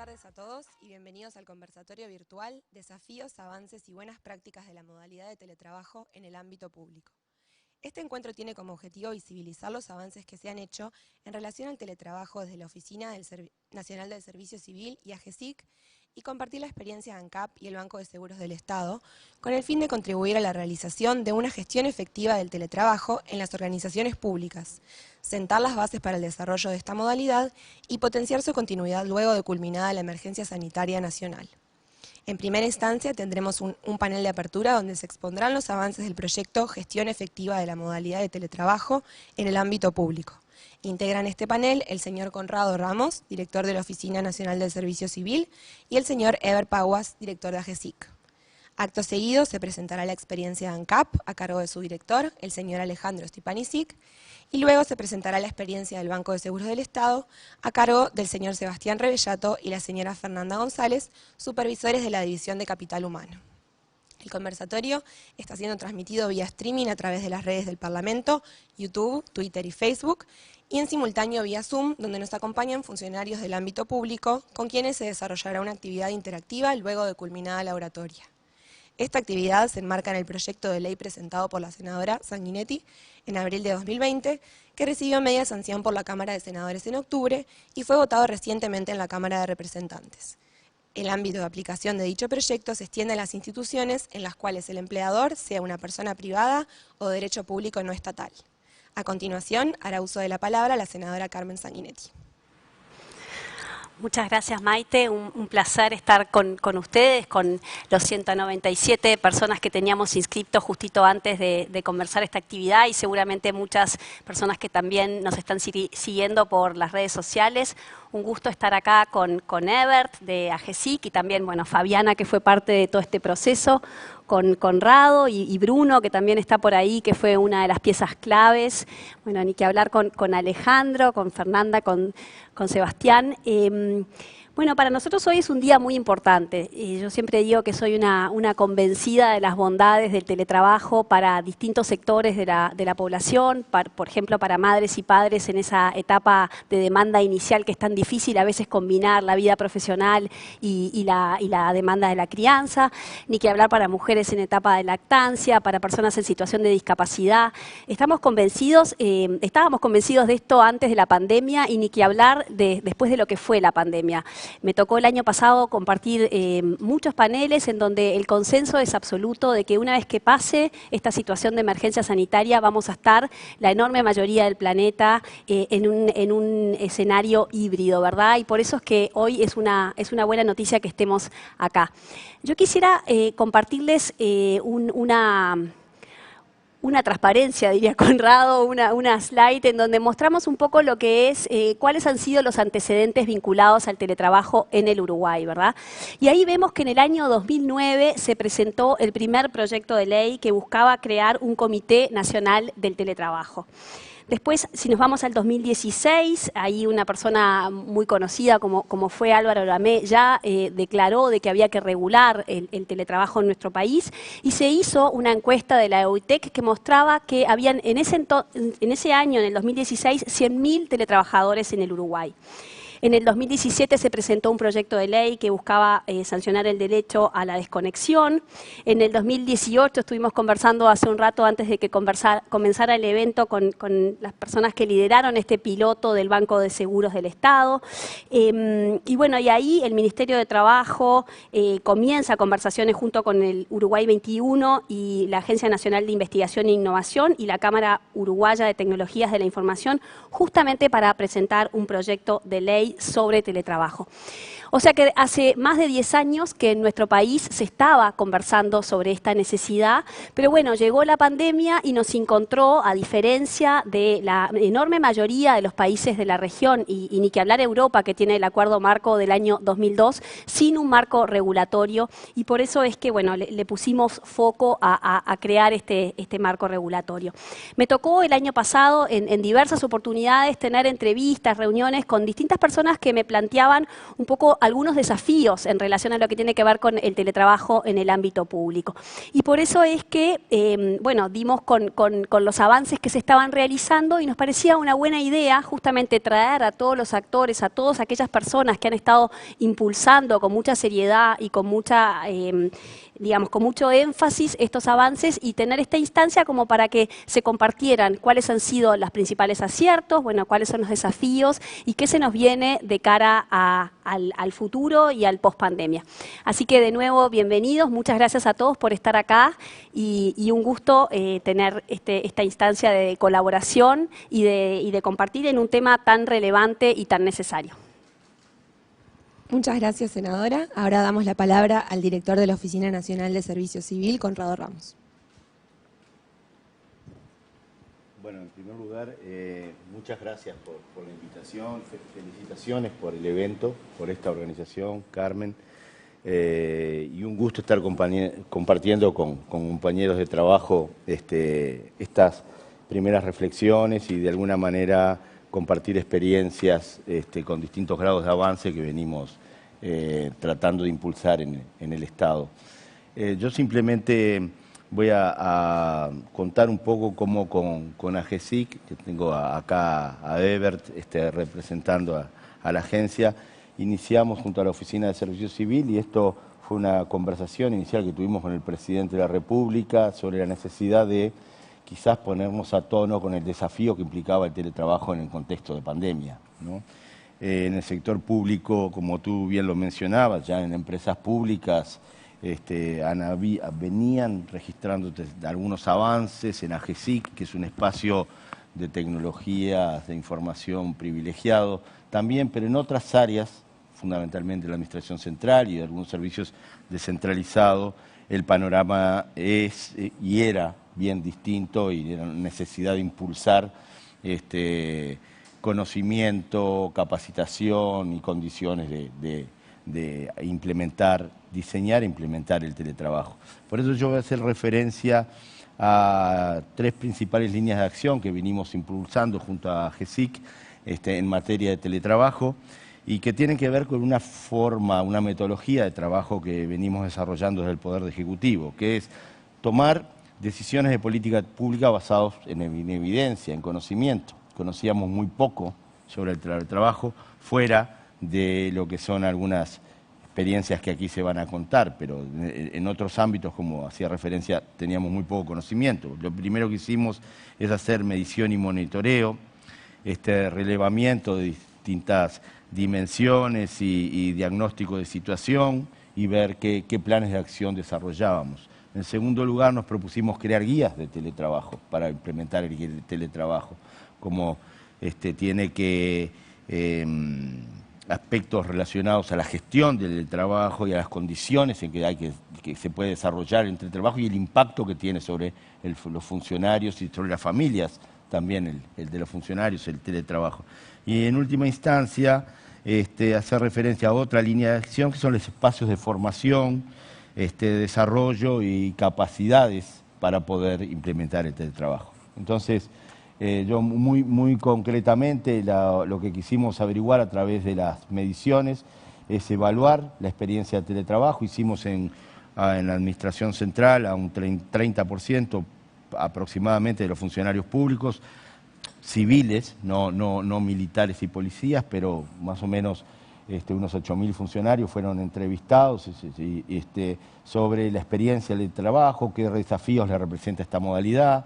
tardes a todos y bienvenidos al conversatorio virtual Desafíos, Avances y Buenas Prácticas de la Modalidad de Teletrabajo en el Ámbito Público. Este encuentro tiene como objetivo visibilizar los avances que se han hecho en relación al teletrabajo desde la Oficina Nacional del Servicio Civil y AGESIC y compartir la experiencia de ANCAP y el Banco de Seguros del Estado con el fin de contribuir a la realización de una gestión efectiva del teletrabajo en las organizaciones públicas, sentar las bases para el desarrollo de esta modalidad y potenciar su continuidad luego de culminada la emergencia sanitaria nacional. En primera instancia tendremos un panel de apertura donde se expondrán los avances del proyecto Gestión Efectiva de la Modalidad de Teletrabajo en el Ámbito Público. Integran este panel el señor Conrado Ramos, director de la Oficina Nacional del Servicio Civil, y el señor Eber Pauas, director de AGESIC. Acto seguido se presentará la experiencia de ANCAP a cargo de su director, el señor Alejandro Stipanisic, y luego se presentará la experiencia del Banco de Seguros del Estado a cargo del señor Sebastián Rebellato y la señora Fernanda González, supervisores de la División de Capital Humano. El conversatorio está siendo transmitido vía streaming a través de las redes del Parlamento, YouTube, Twitter y Facebook, y en simultáneo vía Zoom, donde nos acompañan funcionarios del ámbito público, con quienes se desarrollará una actividad interactiva luego de culminada la oratoria. Esta actividad se enmarca en el proyecto de ley presentado por la senadora Sanguinetti en abril de 2020, que recibió media sanción por la Cámara de Senadores en octubre y fue votado recientemente en la Cámara de Representantes. El ámbito de aplicación de dicho proyecto se extiende a las instituciones en las cuales el empleador sea una persona privada o de derecho público no estatal. A continuación, hará uso de la palabra la senadora Carmen Sanguinetti. Muchas gracias, Maite. Un placer estar con ustedes, con los 197 personas que teníamos inscritos justito antes de conversar esta actividad y seguramente muchas personas que también nos están siguiendo por las redes sociales. Un gusto estar acá con Ebert de AGESIC y también, bueno, Fabiana, que fue parte de todo este proceso, con Conrado y Bruno, que también está por ahí, que fue una de las piezas claves. Bueno, ni que hablar con Alejandro, con Fernanda, con Sebastián. Bueno, para nosotros hoy es un día muy importante. Yo siempre digo que soy una convencida de las bondades del teletrabajo para distintos sectores de la población, por ejemplo, para madres y padres en esa etapa de demanda inicial que es tan difícil a veces combinar la vida profesional y la demanda de la crianza, ni que hablar para mujeres en etapa de lactancia, para personas en situación de discapacidad. Estábamos convencidos de esto antes de la pandemia y ni que hablar después de lo que fue la pandemia. Me tocó el año pasado compartir muchos paneles en donde el consenso es absoluto de que una vez que pase esta situación de emergencia sanitaria vamos a estar, la enorme mayoría del planeta, en un escenario híbrido, ¿verdad? Y por eso es que hoy es una buena noticia que estemos acá. Yo quisiera compartirles una transparencia, diría Conrado, una slide en donde mostramos un poco lo que es, cuáles han sido los antecedentes vinculados al teletrabajo en el Uruguay, ¿verdad? Y ahí vemos que en el año 2009 se presentó el primer proyecto de ley que buscaba crear un Comité Nacional del Teletrabajo. Después, si nos vamos al 2016, ahí una persona muy conocida como fue Álvaro Lamé ya declaró de que había que regular el teletrabajo en nuestro país y se hizo una encuesta de la OITEC que mostraba que habían en ese año, en el 2016, 100.000 teletrabajadores en el Uruguay. En el 2017 se presentó un proyecto de ley que buscaba sancionar el derecho a la desconexión. En el 2018 estuvimos conversando hace un rato antes de que comenzara el evento con las personas que lideraron este piloto del Banco de Seguros del Estado. Y bueno, y ahí el Ministerio de Trabajo comienza conversaciones junto con el Uruguay 21 y la Agencia Nacional de Investigación e Innovación y la Cámara Uruguaya de Tecnologías de la Información, justamente para presentar un proyecto de ley sobre teletrabajo. O sea que hace más de 10 años que en nuestro país se estaba conversando sobre esta necesidad, pero bueno, llegó la pandemia y nos encontró, a diferencia de la enorme mayoría de los países de la región, y ni que hablar Europa, que tiene el acuerdo marco del año 2002, sin un marco regulatorio, y por eso es que bueno, le pusimos foco a crear este marco regulatorio. Me tocó el año pasado, en diversas oportunidades, tener entrevistas, reuniones con distintas personas que me planteaban un poco algunos desafíos en relación a lo que tiene que ver con el teletrabajo en el ámbito público. Y por eso es que, bueno, dimos con los avances que se estaban realizando y nos parecía una buena idea justamente traer a todos los actores, a todas aquellas personas que han estado impulsando con mucha seriedad y con mucha, digamos, con mucho énfasis estos avances y tener esta instancia como para que se compartieran cuáles han sido los principales aciertos, bueno, cuáles son los desafíos y qué se nos viene de cara al futuro y al post-pandemia. Así que de nuevo, bienvenidos, muchas gracias a todos por estar acá y un gusto tener esta instancia de colaboración y de compartir en un tema tan relevante y tan necesario. Muchas gracias, senadora. Ahora damos la palabra al director de la Oficina Nacional de Servicio Civil, Conrado Ramos. Bueno, en primer lugar, muchas gracias por la invitación, felicitaciones por el evento, por esta organización, Carmen, y un gusto estar compartiendo con compañeros de trabajo estas primeras reflexiones y de alguna manera compartir experiencias con distintos grados de avance que venimos tratando de impulsar en el Estado. Yo simplemente voy a contar un poco cómo con AGESIC, que tengo acá a Ebert representando a la agencia, iniciamos junto a la Oficina de Servicio Civil y esto fue una conversación inicial que tuvimos con el Presidente de la República sobre la necesidad de quizás ponernos a tono con el desafío que implicaba el teletrabajo en el contexto de pandemia, ¿no? En el sector público, como tú bien lo mencionabas, ya en empresas públicas venían registrando algunos avances en AGESIC, que es un espacio de tecnologías de información privilegiado también, pero en otras áreas, fundamentalmente la administración central y de algunos servicios descentralizados, el panorama es y era bien distinto y era necesidad de impulsar conocimiento, capacitación y condiciones de implementar, diseñar e implementar el teletrabajo. Por eso yo voy a hacer referencia a tres principales líneas de acción que venimos impulsando junto a AGESIC en materia de teletrabajo y que tienen que ver con una forma, una metodología de trabajo que venimos desarrollando desde el Poder Ejecutivo, que es tomar decisiones de política pública basadas en evidencia, en conocimiento. Conocíamos muy poco sobre el teletrabajo, fuera de lo que son algunas experiencias que aquí se van a contar, pero en otros ámbitos, como hacía referencia, teníamos muy poco conocimiento. Lo primero que hicimos es hacer medición y monitoreo, relevamiento de distintas dimensiones y diagnóstico de situación y ver qué planes de acción desarrollábamos. En segundo lugar, nos propusimos crear guías de teletrabajo para implementar el teletrabajo, como tiene que aspectos relacionados a la gestión del trabajo y a las condiciones en que se puede desarrollar el teletrabajo y el impacto que tiene sobre los funcionarios y sobre las familias, también el de los funcionarios, el teletrabajo. Y en última instancia, hacer referencia a otra línea de acción que son los espacios de formación, desarrollo y capacidades para poder implementar el teletrabajo. Entonces, yo muy concretamente lo que quisimos averiguar a través de las mediciones es evaluar la experiencia de teletrabajo. Hicimos en la Administración Central a un 30% aproximadamente de los funcionarios públicos, civiles, no militares y policías, pero más o menos unos 8.000 funcionarios fueron entrevistados sobre la experiencia del trabajo, qué desafíos le representa esta modalidad,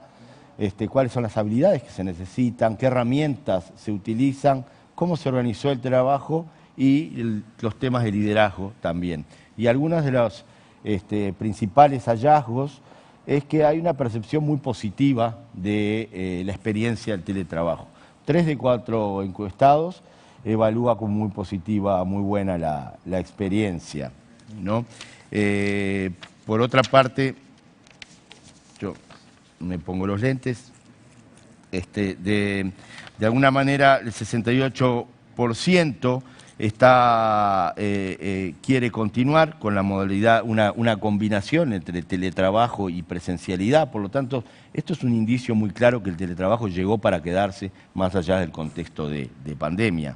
cuáles son las habilidades que se necesitan, qué herramientas se utilizan, cómo se organizó el trabajo y los temas de liderazgo también. Y algunos de los principales hallazgos es que hay una percepción muy positiva de la experiencia del teletrabajo. 3 de 4 encuestados evalúa como muy positiva, muy buena la experiencia, ¿no? Por otra parte, yo me pongo los lentes, de alguna manera el 68% quiere continuar con la modalidad, una combinación entre teletrabajo y presencialidad. Por lo tanto, esto es un indicio muy claro que el teletrabajo llegó para quedarse más allá del contexto de pandemia.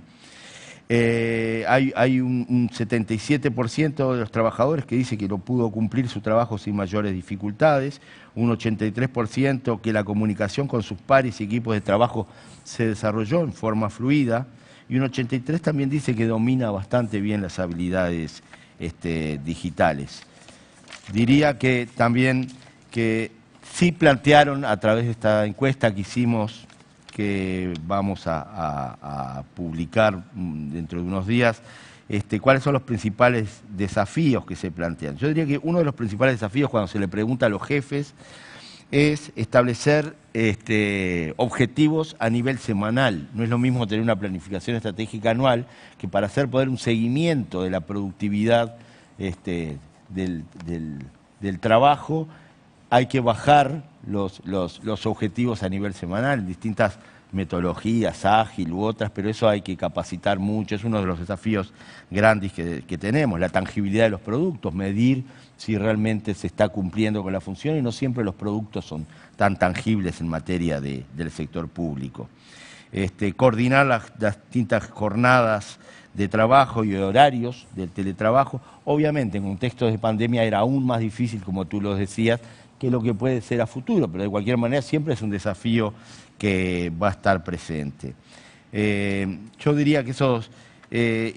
Hay un 77% de los trabajadores que dice que no pudo cumplir su trabajo sin mayores dificultades, un 83% que la comunicación con sus pares y equipos de trabajo se desarrolló en forma fluida, y un 83% también dice que domina bastante bien las habilidades digitales. Diría que también que sí plantearon a través de esta encuesta que hicimos, que vamos a publicar dentro de unos días, cuáles son los principales desafíos que se plantean. Yo diría que uno de los principales desafíos cuando se le pregunta a los jefes es establecer objetivos a nivel semanal. No es lo mismo tener una planificación estratégica anual que para hacer poder un seguimiento de la productividad del trabajo hay que bajar los objetivos a nivel semanal, distintas metodologías, ágil u otras, pero eso hay que capacitar mucho, es uno de los desafíos grandes que tenemos, la tangibilidad de los productos, medir si realmente se está cumpliendo con la función, y no siempre los productos son tan tangibles en materia del sector público. Coordinar las distintas jornadas de trabajo y horarios del teletrabajo, obviamente en contextos de pandemia era aún más difícil, como tú lo decías, que lo que puede ser a futuro, pero de cualquier manera siempre es un desafío que va a estar presente. Yo diría que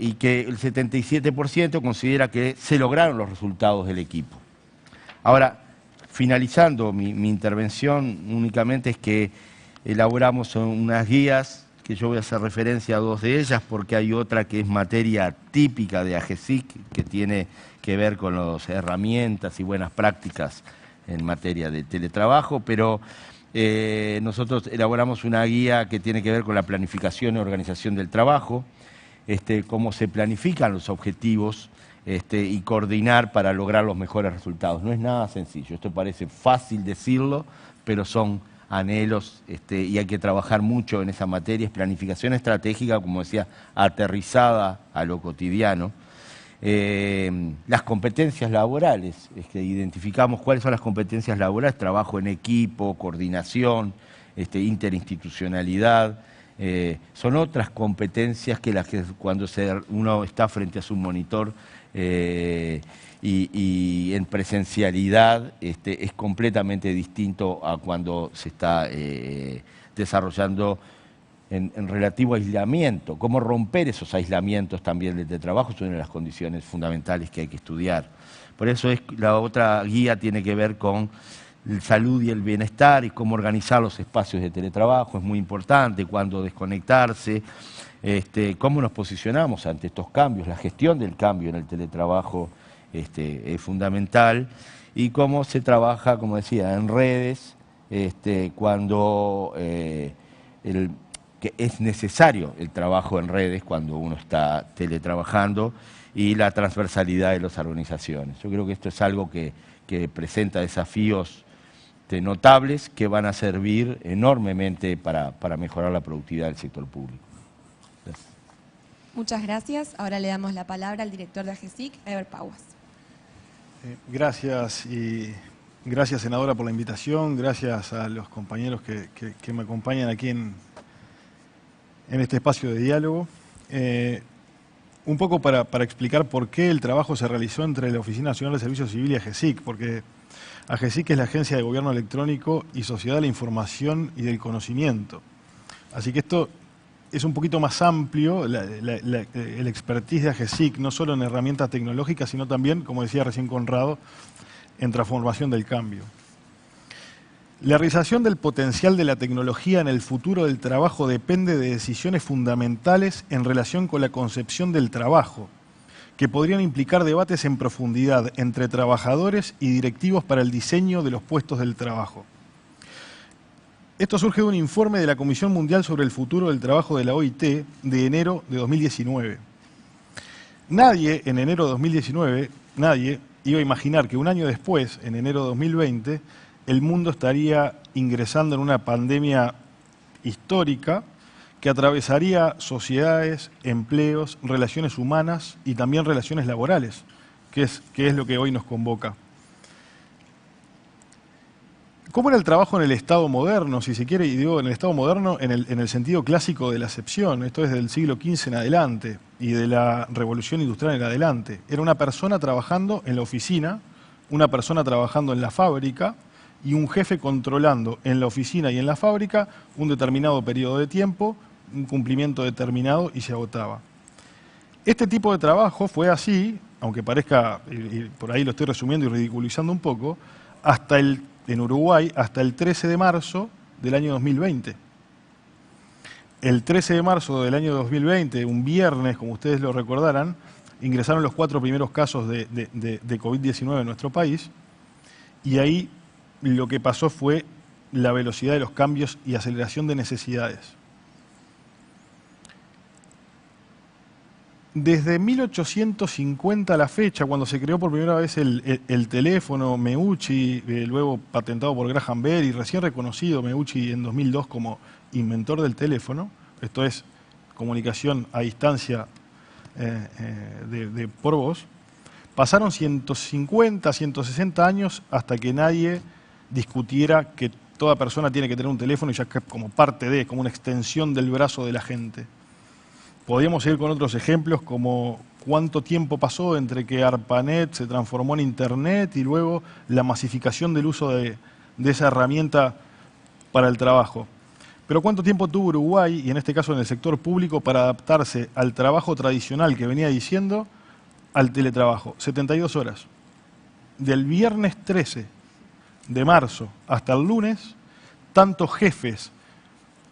y que el 77% considera que se lograron los resultados del equipo. Ahora, finalizando mi intervención, únicamente es que elaboramos unas guías, que yo voy a hacer referencia a dos de ellas, porque hay otra que es materia típica de AGESIC, que tiene que ver con las herramientas y buenas prácticas en materia de teletrabajo, pero nosotros elaboramos una guía que tiene que ver con la planificación y organización del trabajo, cómo se planifican los objetivos y coordinar para lograr los mejores resultados. No es nada sencillo, esto parece fácil decirlo, pero son anhelos y hay que trabajar mucho en esa materia. Es planificación estratégica, como decía, aterrizada a lo cotidiano. Las competencias laborales, identificamos cuáles son las competencias laborales, trabajo en equipo, coordinación, interinstitucionalidad, son otras competencias que las que cuando uno está frente a su monitor y en presencialidad es completamente distinto a cuando se está desarrollando en relativo aislamiento. Cómo romper esos aislamientos también del trabajo es una de las condiciones fundamentales que hay que estudiar. Por eso la otra guía tiene que ver con la salud y el bienestar y cómo organizar los espacios de teletrabajo, es muy importante, cuándo desconectarse, cómo nos posicionamos ante estos cambios, la gestión del cambio en el teletrabajo es fundamental, y cómo se trabaja, como decía, en redes, cuando que es necesario el trabajo en redes cuando uno está teletrabajando, y la transversalidad de las organizaciones. Yo creo que esto es algo que presenta desafíos notables que van a servir enormemente para mejorar la productividad del sector público. Gracias. Muchas gracias. Ahora le damos la palabra al director de AGESIC, Eber Pauas. Gracias, y gracias, senadora, por la invitación. Gracias a los compañeros que me acompañan aquí en este espacio de diálogo. Un poco para explicar por qué el trabajo se realizó entre la Oficina Nacional de Servicio Civil y AGESIC, porque AGESIC es la Agencia de Gobierno Electrónico y Sociedad de la Información y del Conocimiento. Así que esto es un poquito más amplio, el expertise de AGESIC, no solo en herramientas tecnológicas, sino también, como decía recién Conrado, en transformación del cambio. La realización del potencial de la tecnología en el futuro del trabajo depende de decisiones fundamentales en relación con la concepción del trabajo, que podrían implicar debates en profundidad entre trabajadores y directivos para el diseño de los puestos del trabajo. Esto surge de un informe de la Comisión Mundial sobre el Futuro del Trabajo de la OIT de enero de 2019. Nadie, en enero de 2019, nadie iba a imaginar que un año después, en enero de 2020, el mundo estaría ingresando en una pandemia histórica que atravesaría sociedades, empleos, relaciones humanas y también relaciones laborales, que es lo que hoy nos convoca. ¿Cómo era el trabajo en el Estado moderno, si se quiere? Y digo, en el Estado moderno en el sentido clásico de la acepción. Esto es del siglo XV en adelante y de la Revolución Industrial en adelante. Era una persona trabajando en la oficina, una persona trabajando en la fábrica y un jefe controlando en la oficina y en la fábrica un determinado periodo de tiempo, un cumplimiento determinado y se agotaba. Este tipo de trabajo fue así, aunque parezca, y por ahí lo estoy resumiendo y ridiculizando un poco, en Uruguay hasta el 13 de marzo del año 2020. El 13 de marzo del año 2020, un viernes, como ustedes lo recordarán, ingresaron los 4 primeros casos de COVID-19 en nuestro país, y ahí lo que pasó fue la velocidad de los cambios y aceleración de necesidades. Desde 1850 a la fecha, cuando se creó por primera vez el teléfono Meucci, luego patentado por Graham Bell y recién reconocido Meucci en 2002 como inventor del teléfono, esto es comunicación a distancia por voz, pasaron 150, 160 años hasta que nadie discutiera que toda persona tiene que tener un teléfono y ya como parte de, como una extensión del brazo de la gente. Podríamos ir con otros ejemplos como cuánto tiempo pasó entre que ARPANET se transformó en Internet y luego la masificación del uso de esa herramienta para el trabajo. Pero cuánto tiempo tuvo Uruguay, y en este caso en el sector público, para adaptarse al trabajo tradicional que venía diciendo, al teletrabajo. 72 horas. Del viernes 13 de marzo hasta el lunes, tanto jefes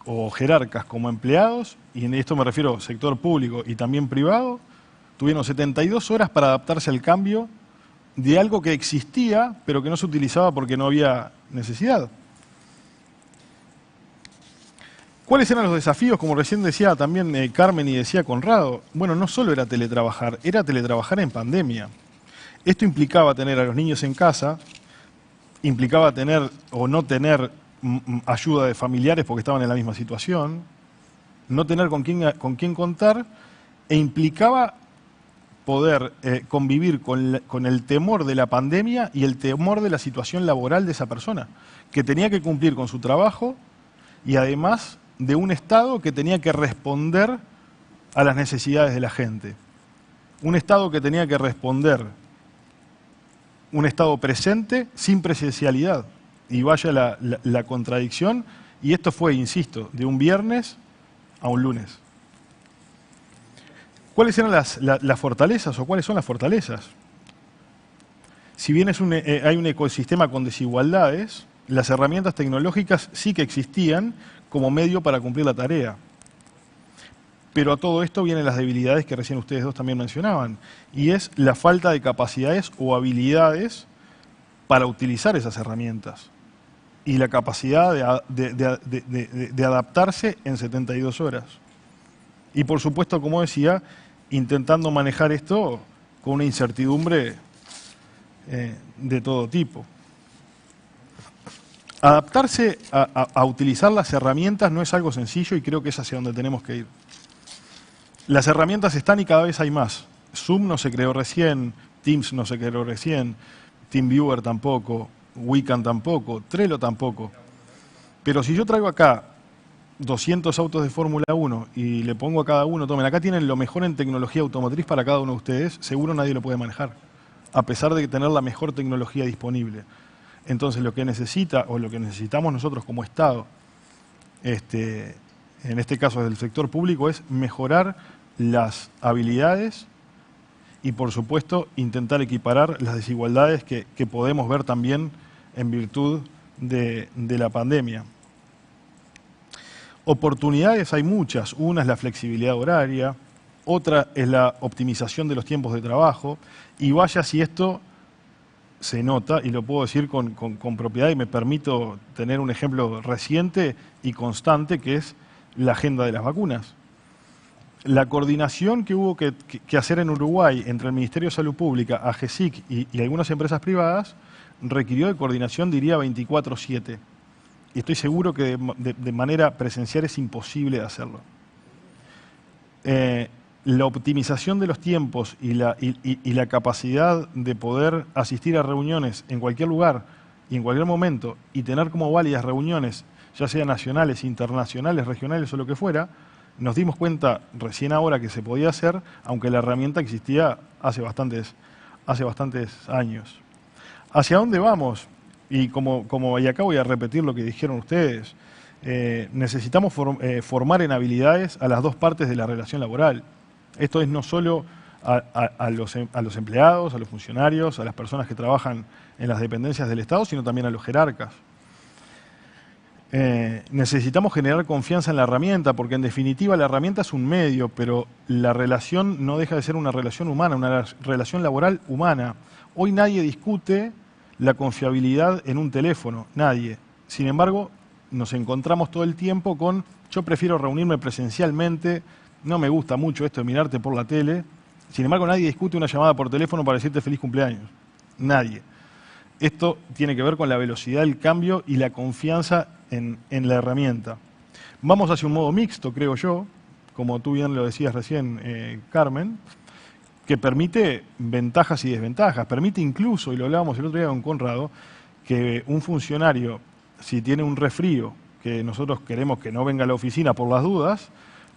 o jerarcas como empleados, y en esto me refiero sector público y también privado, tuvieron 72 horas para adaptarse al cambio de algo que existía, pero que no se utilizaba porque no había necesidad. ¿Cuáles eran los desafíos? Como recién decía también Carmen y decía Conrado, bueno, no solo era teletrabajar en pandemia. Esto implicaba tener a los niños en casa, implicaba tener o no tener ayuda de familiares porque estaban en la misma situación, no tener con quién contar, e implicaba poder convivir con el temor de la pandemia y el temor de la situación laboral de esa persona, que tenía que cumplir con su trabajo y además de un Estado que tenía que responder a las necesidades de la gente. Un Estado que tenía que responder, un Estado presente sin presencialidad. Y vaya la contradicción, y esto fue, insisto, de un viernes a un lunes. ¿Cuáles eran las fortalezas o cuáles son las fortalezas? Si bien hay un ecosistema con desigualdades, las herramientas tecnológicas sí que existían como medio para cumplir la tarea. Pero a todo esto vienen las debilidades que recién ustedes dos también mencionaban, y es la falta de capacidades o habilidades para utilizar esas herramientas y la capacidad de adaptarse en 72 horas. Y por supuesto, como decía, intentando manejar esto con una incertidumbre de todo tipo. Adaptarse a utilizar las herramientas no es algo sencillo y creo que es hacia donde tenemos que ir. Las herramientas están y cada vez hay más. Zoom no se creó recién, Teams no se creó recién, TeamViewer tampoco, Wiccan tampoco, Trello tampoco. Pero si yo traigo acá 200 autos de Fórmula 1 y le pongo a cada uno, tomen, acá tienen lo mejor en tecnología automotriz para cada uno de ustedes, seguro nadie lo puede manejar, a pesar de tener la mejor tecnología disponible. Entonces lo que necesita, o lo que necesitamos nosotros como Estado, en este caso del sector público, es mejorar las habilidades y, por supuesto, intentar equiparar las desigualdades que podemos ver también en virtud de la pandemia. Oportunidades hay muchas. Una es la flexibilidad horaria, otra es la optimización de los tiempos de trabajo, y vaya si esto se nota, y lo puedo decir con propiedad, y me permito tener un ejemplo reciente y constante, que es la agenda de las vacunas. La coordinación que hubo que hacer en Uruguay entre el Ministerio de Salud Pública, AGESIC y algunas empresas privadas requirió de coordinación, diría, 24/7. Y estoy seguro que de manera presencial es imposible hacerlo. La optimización de los tiempos y la capacidad de poder asistir a reuniones en cualquier lugar y en cualquier momento y tener como válidas reuniones, ya sean nacionales, internacionales, regionales o lo que fuera, nos dimos cuenta recién ahora que se podía hacer, aunque la herramienta existía hace bastantes años. ¿Hacia dónde vamos? Y y acá voy a repetir lo que dijeron ustedes, necesitamos formar en habilidades a las dos partes de la relación laboral. Esto es no solo a los empleados, a los funcionarios, a las personas que trabajan en las dependencias del Estado, sino también a los jerarcas. Necesitamos generar confianza en la herramienta, porque en definitiva la herramienta es un medio, pero la relación no deja de ser una relación humana, una relación laboral humana. Hoy nadie discute la confiabilidad en un teléfono, nadie. Sin embargo, nos encontramos todo el tiempo con, yo prefiero reunirme presencialmente, no me gusta mucho esto de mirarte por la tele. Sin embargo, nadie discute una llamada por teléfono para decirte feliz cumpleaños. Nadie. Esto tiene que ver con la velocidad del cambio y la confianza en la herramienta. Vamos hacia un modo mixto, creo yo, como tú bien lo decías recién, Carmen, que permite ventajas y desventajas. Permite incluso, y lo hablábamos el otro día con Conrado, que un funcionario, si tiene un resfrío, que nosotros queremos que no venga a la oficina por las dudas,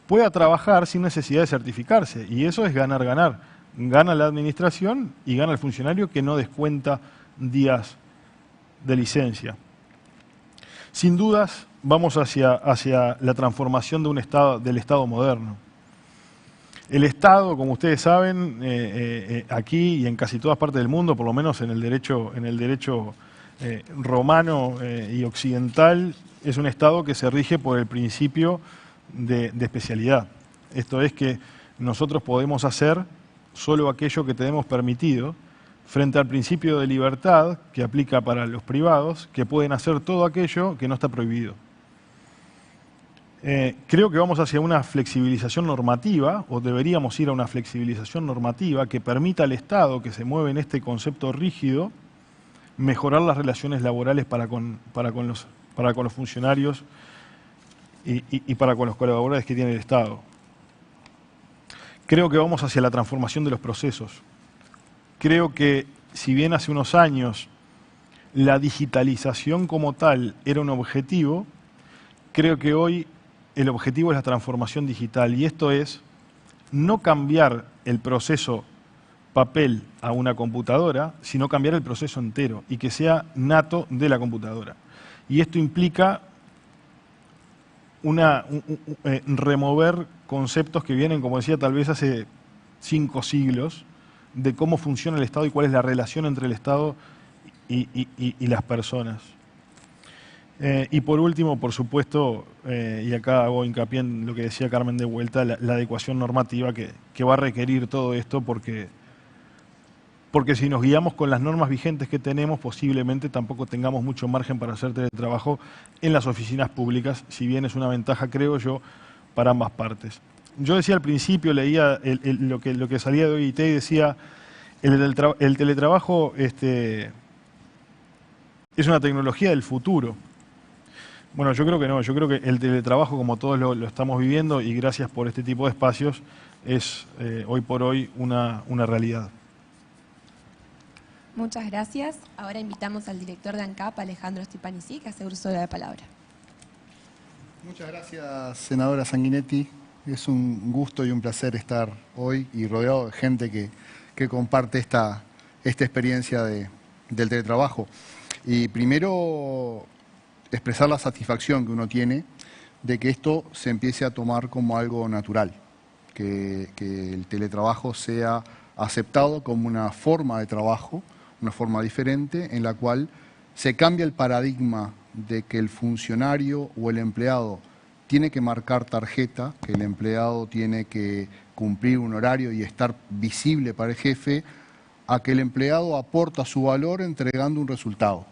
pueda trabajar sin necesidad de certificarse. Y eso es ganar-ganar. Gana la administración y gana el funcionario que no descuenta días de licencia. Sin dudas, vamos hacia la transformación de del Estado moderno. El Estado, como ustedes saben, aquí y en casi todas partes del mundo, por lo menos en el derecho romano y occidental, es un Estado que se rige por el principio de especialidad. Esto es que nosotros podemos hacer solo aquello que tenemos permitido, frente al principio de libertad que aplica para los privados, que pueden hacer todo aquello que no está prohibido. Creo que vamos hacia una flexibilización normativa, o deberíamos ir a una flexibilización normativa que permita al Estado, que se mueve en este concepto rígido, mejorar las relaciones laborales para con los funcionarios y para con los colaboradores que tiene el Estado. Creo que vamos hacia la transformación de los procesos. Creo que si bien hace unos años la digitalización como tal era un objetivo, creo que hoy el objetivo es la transformación digital, y esto es no cambiar el proceso papel a una computadora, sino cambiar el proceso entero y que sea nato de la computadora. Y esto implica remover conceptos que vienen, como decía, tal vez hace 5 siglos, de cómo funciona el Estado y cuál es la relación entre el Estado y las personas. Y por último, por supuesto, y acá hago hincapié en lo que decía Carmen de vuelta, la adecuación normativa que va a requerir todo esto, porque si nos guiamos con las normas vigentes que tenemos, posiblemente tampoco tengamos mucho margen para hacer teletrabajo en las oficinas públicas, si bien es una ventaja, creo yo, para ambas partes. Yo decía al principio, leía lo que salía de OIT y decía, el teletrabajo es una tecnología del futuro. Bueno, yo creo que no, yo creo que el teletrabajo, como todos lo estamos viviendo, y gracias por este tipo de espacios, es hoy por hoy una realidad. Muchas gracias. Ahora invitamos al director de ANCAP, Alejandro Stepanici, que hace uso de la palabra. Muchas gracias, senadora Sanguinetti. Es un gusto y un placer estar hoy y rodeado de gente que comparte esta experiencia del teletrabajo. Y primero, expresar la satisfacción que uno tiene de que esto se empiece a tomar como algo natural, que el teletrabajo sea aceptado como una forma de trabajo, una forma diferente en la cual se cambia el paradigma de que el funcionario o el empleado tiene que marcar tarjeta, que el empleado tiene que cumplir un horario y estar visible para el jefe, a que el empleado aporta su valor entregando un resultado.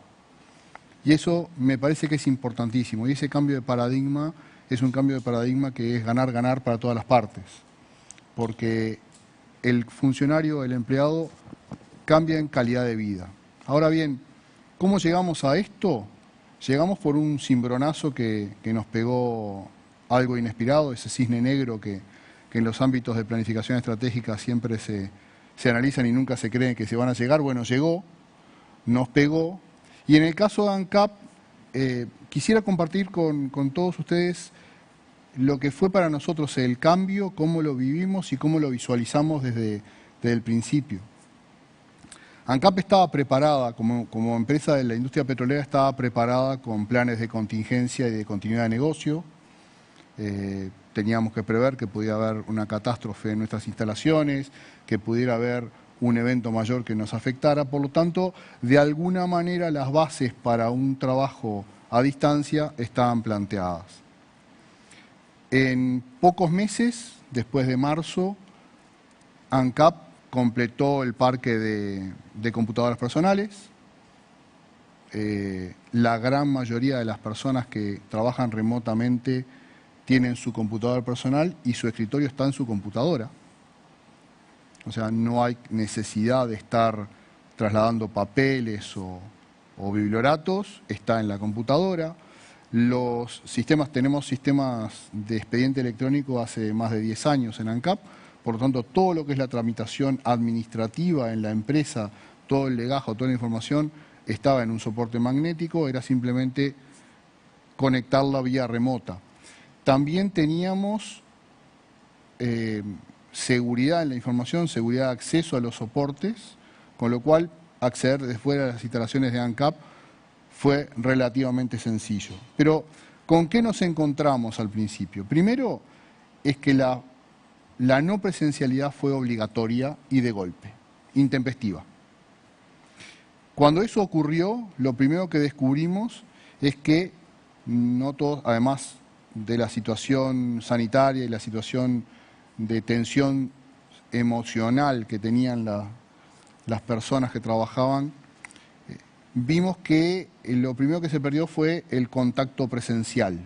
Y eso me parece que es importantísimo. Y ese cambio de paradigma es un cambio de paradigma que es ganar-ganar para todas las partes. Porque el funcionario, el empleado, cambia en calidad de vida. Ahora bien, ¿cómo llegamos a esto? Llegamos por un cimbronazo que nos pegó algo inesperado, ese cisne negro que en los ámbitos de planificación estratégica siempre se analizan y nunca se creen que se van a llegar. Bueno, llegó, nos pegó Y en el caso de ANCAP, quisiera compartir con todos ustedes lo que fue para nosotros el cambio, cómo lo vivimos y cómo lo visualizamos desde el principio. ANCAP estaba preparada, como empresa de la industria petrolera, estaba preparada con planes de contingencia y de continuidad de negocio. Teníamos que prever que podía haber una catástrofe en nuestras instalaciones, que pudiera haber un evento mayor que nos afectara. Por lo tanto, de alguna manera las bases para un trabajo a distancia estaban planteadas. En pocos meses, después de marzo, ANCAP completó el parque de computadoras personales. La gran mayoría de las personas que trabajan remotamente tienen su computadora personal y su escritorio está en su computadora. O sea, no hay necesidad de estar trasladando papeles o biblioratos, está en la computadora. Los sistemas, tenemos sistemas de expediente electrónico hace más de 10 años en ANCAP, por lo tanto, todo lo que es la tramitación administrativa en la empresa, todo el legajo, toda la información, estaba en un soporte magnético, era simplemente conectarla vía remota. También teníamos seguridad en la información, seguridad de acceso a los soportes, con lo cual acceder desde fuera a las instalaciones de ANCAP fue relativamente sencillo. Pero, ¿con qué nos encontramos al principio? Primero, es que la no presencialidad fue obligatoria y de golpe, intempestiva. Cuando eso ocurrió, lo primero que descubrimos es que no todos, además de la situación sanitaria y la situación de tensión emocional que tenían las personas que trabajaban, vimos que lo primero que se perdió fue el contacto presencial.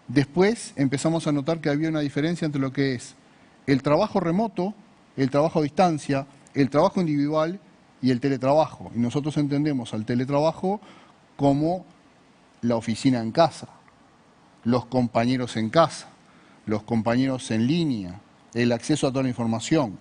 Después empezamos a notar que había una diferencia entre lo que es el trabajo remoto, el trabajo a distancia, el trabajo individual y el teletrabajo. Y nosotros entendemos al teletrabajo como la oficina en casa, los compañeros en casa, los compañeros en línea, el acceso a toda la información.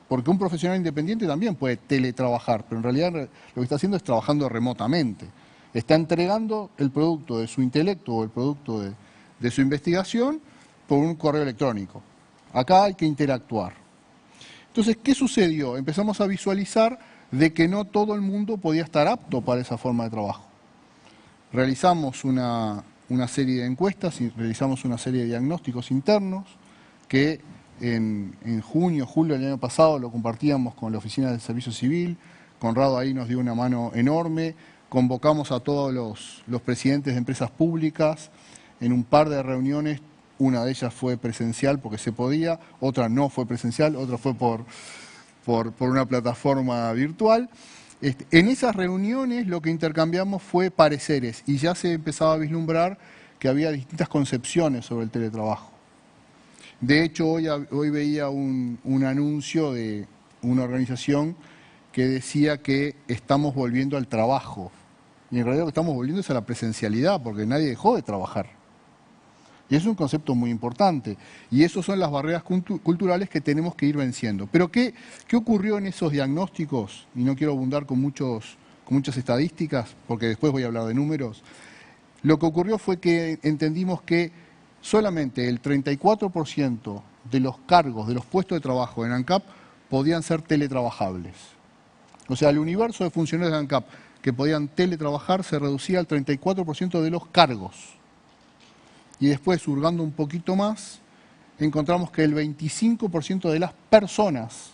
Porque un profesional independiente también puede teletrabajar, pero en realidad lo que está haciendo es trabajando remotamente. Está entregando el producto de su intelecto o el producto de su investigación por un correo electrónico. Acá hay que interactuar. Entonces, ¿qué sucedió? Empezamos a visualizar de que no todo el mundo podía estar apto para esa forma de trabajo. Realizamos una serie de encuestas y realizamos una serie de diagnósticos internos que en junio, julio del año pasado lo compartíamos con la Oficina del Servicio Civil. Conrado ahí nos dio una mano enorme. Convocamos a todos los presidentes de empresas públicas en un par de reuniones. Una de ellas fue presencial porque se podía, otra no fue presencial, otra fue por una plataforma virtual. En esas reuniones lo que intercambiamos fue pareceres y ya se empezaba a vislumbrar que había distintas concepciones sobre el teletrabajo. De hecho, hoy veía un anuncio de una organización que decía que estamos volviendo al trabajo. Y en realidad lo que estamos volviendo es a la presencialidad, porque nadie dejó de trabajar. Y es un concepto muy importante. Y esas son las barreras culturales que tenemos que ir venciendo. Pero ¿qué ocurrió en esos diagnósticos? Y no quiero abundar con muchas estadísticas, porque después voy a hablar de números. Lo que ocurrió fue que entendimos que solamente el 34% de los cargos, de los puestos de trabajo en ANCAP podían ser teletrabajables. O sea, el universo de funcionarios de ANCAP que podían teletrabajar se reducía al 34% de los cargos. Y después, hurgando un poquito más, encontramos que el 25% de las personas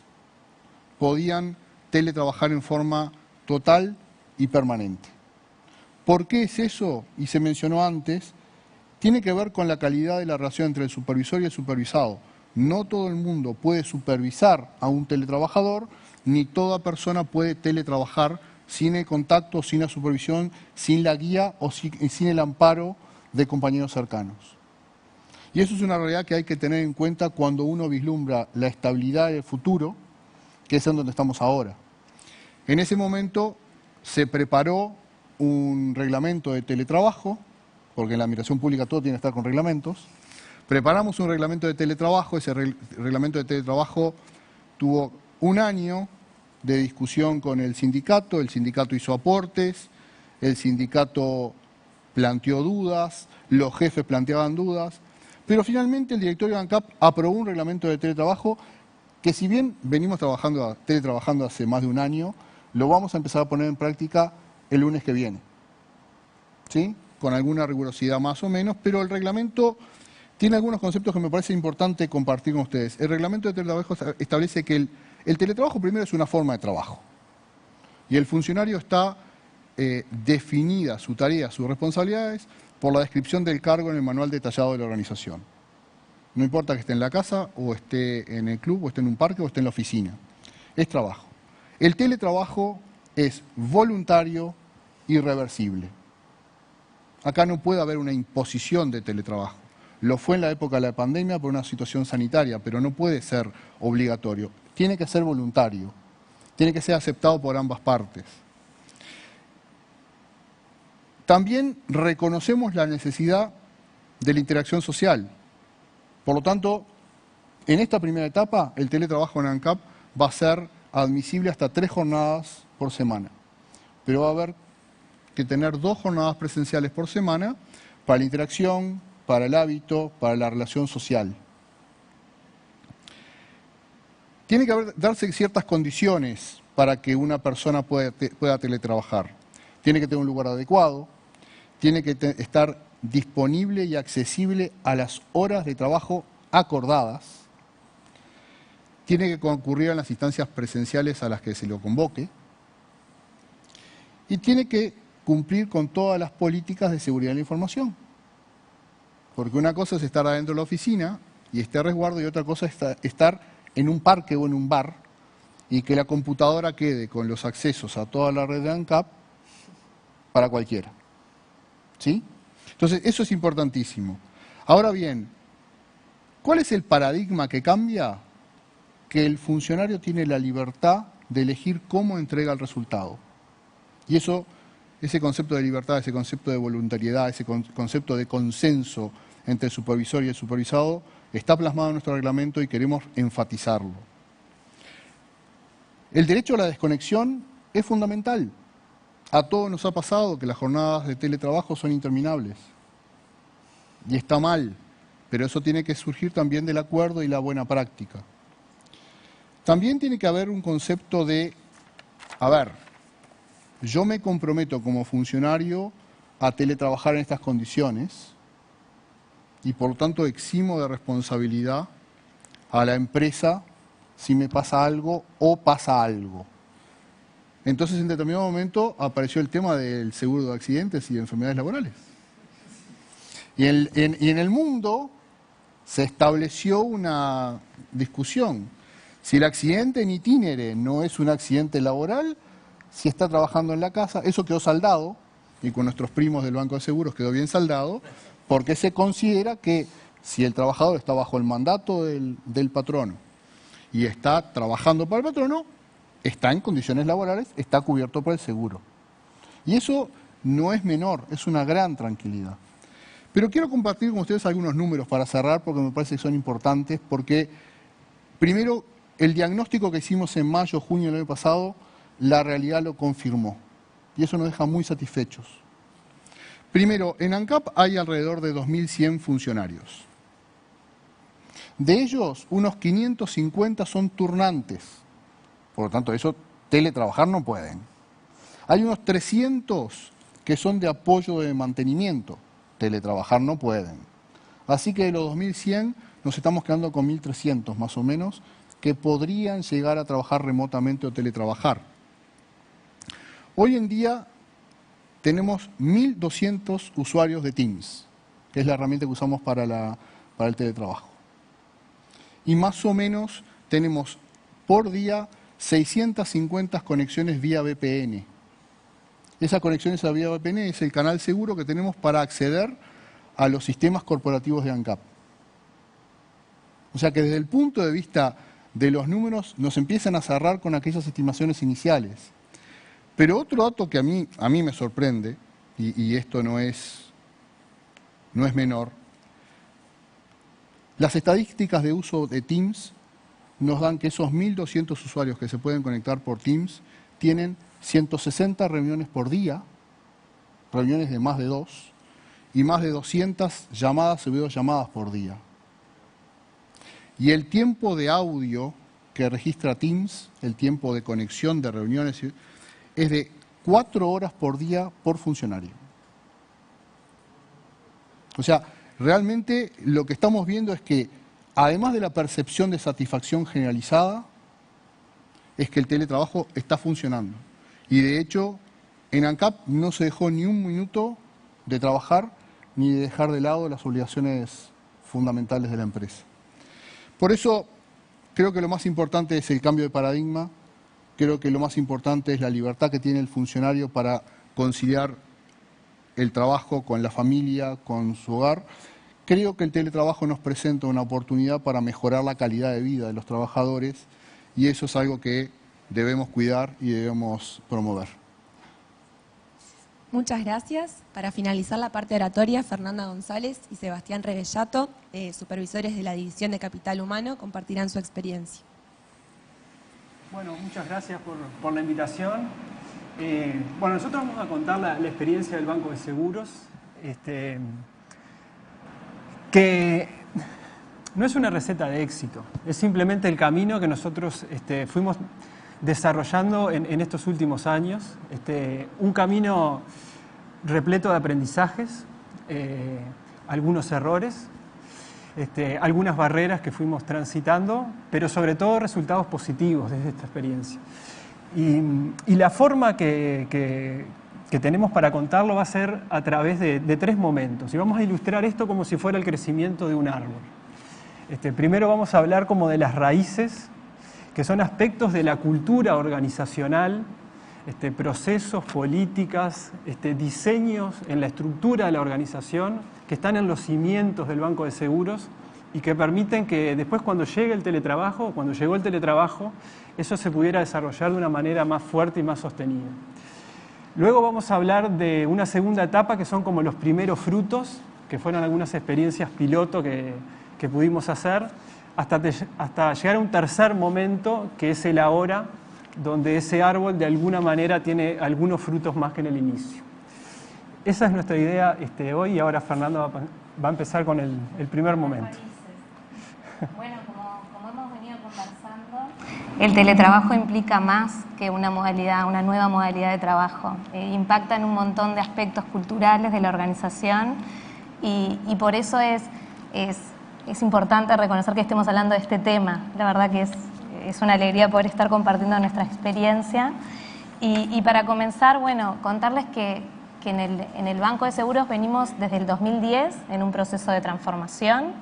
podían teletrabajar en forma total y permanente. ¿Por qué es eso? Y se mencionó antes, tiene que ver con la calidad de la relación entre el supervisor y el supervisado. No todo el mundo puede supervisar a un teletrabajador, ni toda persona puede teletrabajar sin el contacto, sin la supervisión, sin la guía o sin el amparo de compañeros cercanos. Y eso es una realidad que hay que tener en cuenta cuando uno vislumbra la estabilidad del futuro, que es en donde estamos ahora. En ese momento se preparó un reglamento de teletrabajo, porque en la administración pública todo tiene que estar con reglamentos. Preparamos un reglamento de teletrabajo, ese reglamento de teletrabajo tuvo un año de discusión con el sindicato hizo aportes, el sindicato planteó dudas, los jefes planteaban dudas, pero finalmente el directorio de ANCAP aprobó un reglamento de teletrabajo que, si bien venimos teletrabajando hace más de un año, lo vamos a empezar a poner en práctica el lunes que viene, ¿sí? Con alguna rigurosidad más o menos, pero el reglamento tiene algunos conceptos que me parece importante compartir con ustedes. El reglamento de teletrabajo establece que el teletrabajo primero es una forma de trabajo y el funcionario está definida su tarea, sus responsabilidades por la descripción del cargo en el manual detallado de la organización. No importa que esté en la casa o esté en el club o esté en un parque o esté en la oficina. Es trabajo. El teletrabajo es voluntario y reversible. Acá no puede haber una imposición de teletrabajo. Lo fue en la época de la pandemia por una situación sanitaria, pero no puede ser obligatorio. Tiene que ser voluntario. Tiene que ser aceptado por ambas partes. También reconocemos la necesidad de la interacción social. Por lo tanto, en esta primera etapa, el teletrabajo en ANCAP va a ser admisible hasta 3 jornadas por semana. Pero va a haber que tener 2 jornadas presenciales por semana para la interacción, para el hábito, para la relación social. Tiene que darse ciertas condiciones para que una persona pueda teletrabajar. Tiene que tener un lugar adecuado, tiene que estar disponible y accesible a las horas de trabajo acordadas, tiene que concurrir a las instancias presenciales a las que se lo convoque y tiene que cumplir con todas las políticas de seguridad de la información. Porque una cosa es estar adentro de la oficina y estar a resguardo, y otra cosa es estar en un parque o en un bar y que la computadora quede con los accesos a toda la red de ANCAP para cualquiera. ¿Sí? Entonces, eso es importantísimo. Ahora bien, ¿cuál es el paradigma que cambia? Que el funcionario tiene la libertad de elegir cómo entrega el resultado. Y ese concepto de libertad, ese concepto de voluntariedad, ese concepto de consenso entre el supervisor y el supervisado está plasmado en nuestro reglamento y queremos enfatizarlo. El derecho a la desconexión es fundamental. A todos nos ha pasado que las jornadas de teletrabajo son interminables. Y está mal, pero eso tiene que surgir también del acuerdo y la buena práctica. También tiene que haber un concepto de, yo me comprometo como funcionario a teletrabajar en estas condiciones y por lo tanto eximo de responsabilidad a la empresa si me pasa algo o pasa algo. Entonces, en determinado momento apareció el tema del seguro de accidentes y de enfermedades laborales. Y en el mundo se estableció una discusión. Si el accidente en itinere no es un accidente laboral, si está trabajando en la casa, eso quedó saldado, y con nuestros primos del Banco de Seguros quedó bien saldado, porque se considera que si el trabajador está bajo el mandato del patrono y está trabajando para el patrono, está en condiciones laborales, está cubierto por el seguro. Y eso no es menor, es una gran tranquilidad. Pero quiero compartir con ustedes algunos números para cerrar, porque me parece que son importantes, porque primero, el diagnóstico que hicimos en mayo, junio del año pasado, la realidad lo confirmó. Y eso nos deja muy satisfechos. Primero, en ANCAP hay alrededor de 2.100 funcionarios. De ellos, unos 550 son turnantes. Por lo tanto, eso teletrabajar no pueden. Hay unos 300 que son de apoyo de mantenimiento. Teletrabajar no pueden. Así que de los 2.100 nos estamos quedando con 1.300 más o menos que podrían llegar a trabajar remotamente o teletrabajar. Hoy en día tenemos 1.200 usuarios de Teams, que es la herramienta que usamos para el teletrabajo. Y más o menos tenemos por día 650 conexiones vía VPN. Esas conexiones a vía VPN es el canal seguro que tenemos para acceder a los sistemas corporativos de ANCAP. O sea que desde el punto de vista de los números nos empiezan a cerrar con aquellas estimaciones iniciales. Pero otro dato que a mí me sorprende, y esto no es menor, las estadísticas de uso de Teams nos dan que esos 1.200 usuarios que se pueden conectar por Teams tienen 160 reuniones por día, reuniones de más de 2, y más de 200 llamadas y videollamadas por día. Y el tiempo de audio que registra Teams, el tiempo de conexión de reuniones, es de 4 horas por día por funcionario. O sea, realmente lo que estamos viendo es que, además de la percepción de satisfacción generalizada, es que el teletrabajo está funcionando. Y de hecho, en ANCAP no se dejó ni un minuto de trabajar ni de dejar de lado las obligaciones fundamentales de la empresa. Por eso, creo que lo más importante es el cambio de paradigma, creo que lo más importante es la libertad que tiene el funcionario para conciliar el trabajo con la familia, con su hogar. Creo que el teletrabajo nos presenta una oportunidad para mejorar la calidad de vida de los trabajadores y eso es algo que debemos cuidar y debemos promover. Muchas gracias. Para finalizar la parte oratoria, Fernanda González y Sebastián Rebellato, supervisores de la División de Capital Humano, compartirán su experiencia. Bueno, muchas gracias por la invitación. Bueno, nosotros vamos a contar la experiencia del Banco de Seguros, que no es una receta de éxito, es simplemente el camino que nosotros fuimos desarrollando en estos últimos años, un camino repleto de aprendizajes, algunos errores, algunas barreras que fuimos transitando, pero sobre todo resultados positivos desde esta experiencia. Y la forma que tenemos para contarlo va a ser a través de 3 momentos. Y vamos a ilustrar esto como si fuera el crecimiento de un árbol. Primero vamos a hablar como de las raíces, que son aspectos de la cultura organizacional, procesos, políticas, diseños en la estructura de la organización que están en los cimientos del Banco de Seguros y que permiten que después cuando llegue el teletrabajo, cuando llegó el teletrabajo, eso se pudiera desarrollar de una manera más fuerte y más sostenida. Luego vamos a hablar de una segunda etapa que son como los primeros frutos, que fueron algunas experiencias piloto que pudimos hacer, hasta llegar a un tercer momento que es el ahora, donde ese árbol de alguna manera tiene algunos frutos más que en el inicio. Esa es nuestra idea hoy y ahora Fernando va a empezar con el primer momento. Bueno, como hemos venido conversando, el teletrabajo implica más que una modalidad, una nueva modalidad de trabajo. Impacta en un montón de aspectos culturales de la organización y por eso es importante reconocer que estemos hablando de este tema. La verdad que es una alegría poder estar compartiendo nuestra experiencia. Y para comenzar, bueno, contarles que en el Banco de Seguros venimos desde el 2010 en un proceso de transformación.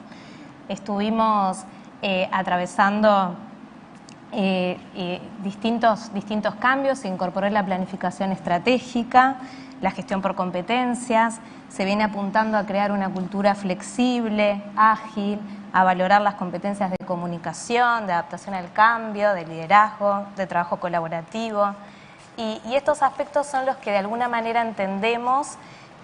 Estuvimos atravesando distintos cambios, se incorporó la planificación estratégica, la gestión por competencias, se viene apuntando a crear una cultura flexible, ágil, a valorar las competencias de comunicación, de adaptación al cambio, de liderazgo, de trabajo colaborativo. Y estos aspectos son los que de alguna manera entendemos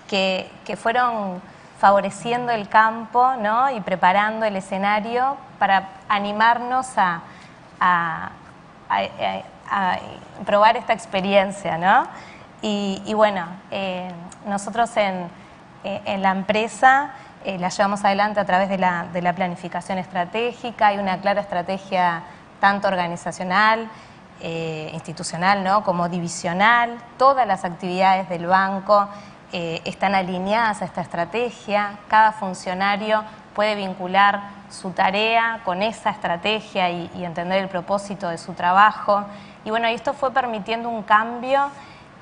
que fueron favoreciendo el campo, ¿no? Y preparando el escenario para animarnos a probar esta experiencia, ¿no? Y bueno, nosotros en la empresa la llevamos adelante a través de la planificación estratégica. Hay una clara estrategia tanto organizacional, institucional, ¿no? Como divisional. Todas las actividades del banco están alineadas a esta estrategia. Cada funcionario puede vincular su tarea con esa estrategia y entender el propósito de su trabajo. Y bueno, esto fue permitiendo un cambio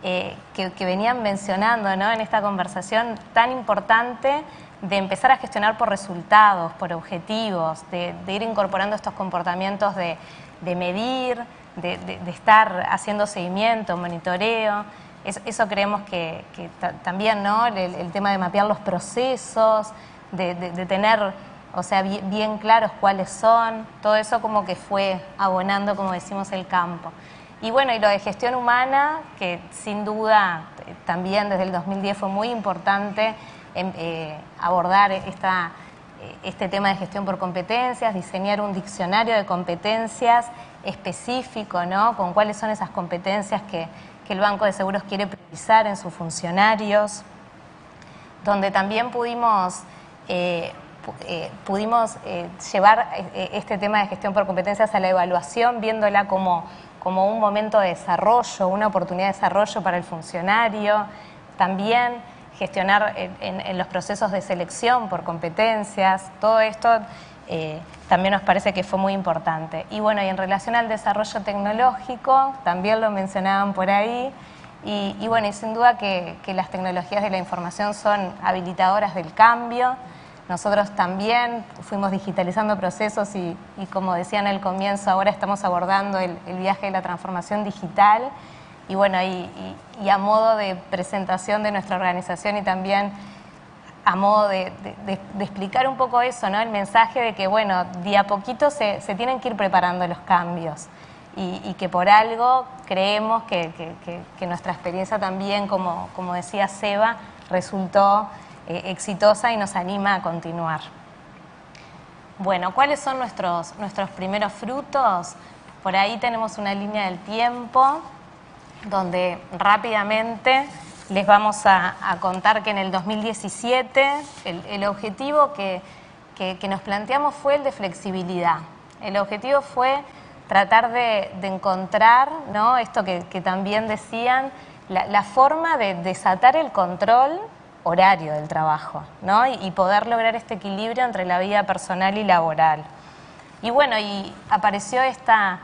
que venían mencionando, ¿no? En esta conversación tan importante de empezar a gestionar por resultados, por objetivos, de ir incorporando estos comportamientos de medir, de estar haciendo seguimiento, monitoreo. Eso creemos que también, ¿no? El tema de mapear los procesos, de tener, o sea, bien claros cuáles son, todo eso como que fue abonando, como decimos, el campo. Y bueno, y lo de gestión humana, que sin duda también desde el 2010 fue muy importante abordar este tema de gestión por competencias, diseñar un diccionario de competencias específico, ¿no? Con cuáles son esas competencias que el Banco de Seguros quiere priorizar en sus funcionarios, donde también pudimos llevar este tema de gestión por competencias a la evaluación, viéndola como un momento de desarrollo, una oportunidad de desarrollo para el funcionario, también gestionar en los procesos de selección por competencias. Todo esto también nos parece que fue muy importante. Y bueno, y en relación al desarrollo tecnológico, también lo mencionaban por ahí, y bueno, y sin duda que las tecnologías de la información son habilitadoras del cambio. Nosotros también fuimos digitalizando procesos y como decía en el comienzo, ahora estamos abordando el viaje de la transformación digital. Y bueno, y a modo de presentación de nuestra organización y también a modo de explicar un poco eso, ¿no? El mensaje de que, bueno, de a poquito se tienen que ir preparando los cambios y que por algo creemos que nuestra experiencia también, como decía Seba, resultó exitosa y nos anima a continuar. Bueno, ¿cuáles son nuestros primeros frutos? Por ahí tenemos una línea del tiempo donde rápidamente les vamos a contar que en el 2017 el objetivo que nos planteamos fue el de flexibilidad. El objetivo fue tratar de encontrar, ¿no? Esto que también decían, la forma de desatar el control horario del trabajo, ¿no? Y poder lograr este equilibrio entre la vida personal y laboral. Y bueno, y apareció esta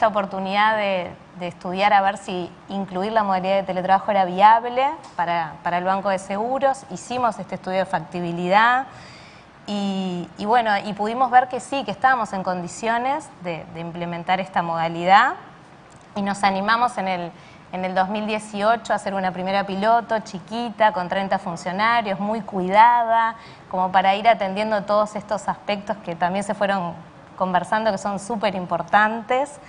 oportunidad de estudiar a ver si incluir la modalidad de teletrabajo era viable para el Banco de Seguros. Hicimos este estudio de factibilidad y bueno, y pudimos ver que sí, que estábamos en condiciones de implementar esta modalidad y nos animamos en el 2018 a hacer una primera piloto chiquita con 30 funcionarios, muy cuidada, como para ir atendiendo todos estos aspectos que también se fueron conversando, que son súper importantes.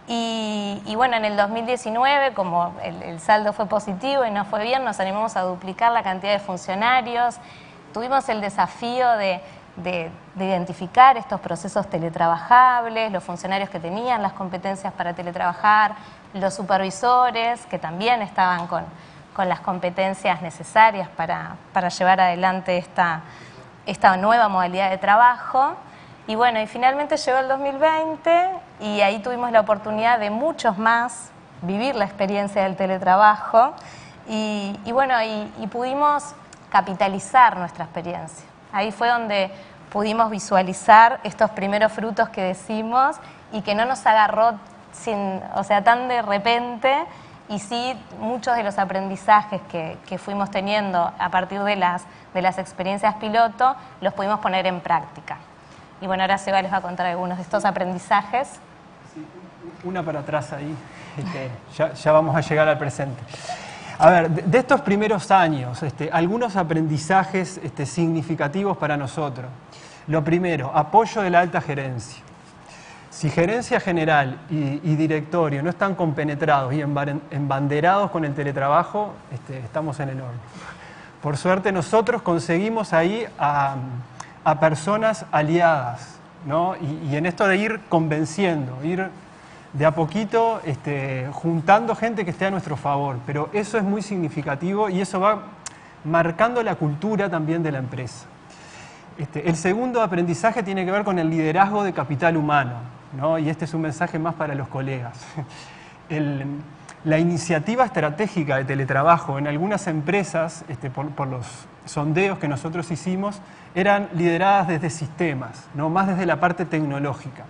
Y bueno, en el 2019, como el saldo fue positivo y nos fue bien, nos animamos a duplicar la cantidad de funcionarios. Tuvimos el desafío de identificar estos procesos teletrabajables, los funcionarios que tenían las competencias para teletrabajar, los supervisores que también estaban con las competencias necesarias para llevar adelante esta nueva modalidad de trabajo. Y bueno, y finalmente llegó el 2020 y ahí tuvimos la oportunidad de muchos más vivir la experiencia del teletrabajo y bueno, y pudimos capitalizar nuestra experiencia. Ahí fue donde pudimos visualizar estos primeros frutos que decimos y que no nos agarró tan de repente, y sí muchos de los aprendizajes que fuimos teniendo a partir de las experiencias piloto los pudimos poner en práctica. Y bueno, ahora Seba les va a contar algunos de estos aprendizajes. Sí, una para atrás ahí, ya vamos a llegar al presente. A ver, de estos primeros años, algunos aprendizajes significativos para nosotros. Lo primero, apoyo de la alta gerencia. Si gerencia general y directorio no están compenetrados y embanderados con el teletrabajo, estamos en el horno. Por suerte nosotros conseguimos ahí a personas aliadas, ¿no? Y en esto de ir convenciendo, ir de a poquito juntando gente que esté a nuestro favor. Pero eso es muy significativo y eso va marcando la cultura también de la empresa. El segundo aprendizaje tiene que ver con el liderazgo de capital humano, ¿no? Y este es un mensaje más para los colegas. La iniciativa estratégica de teletrabajo en algunas empresas, por los sondeos que nosotros hicimos, eran lideradas desde sistemas, ¿no? Más desde la parte tecnológica.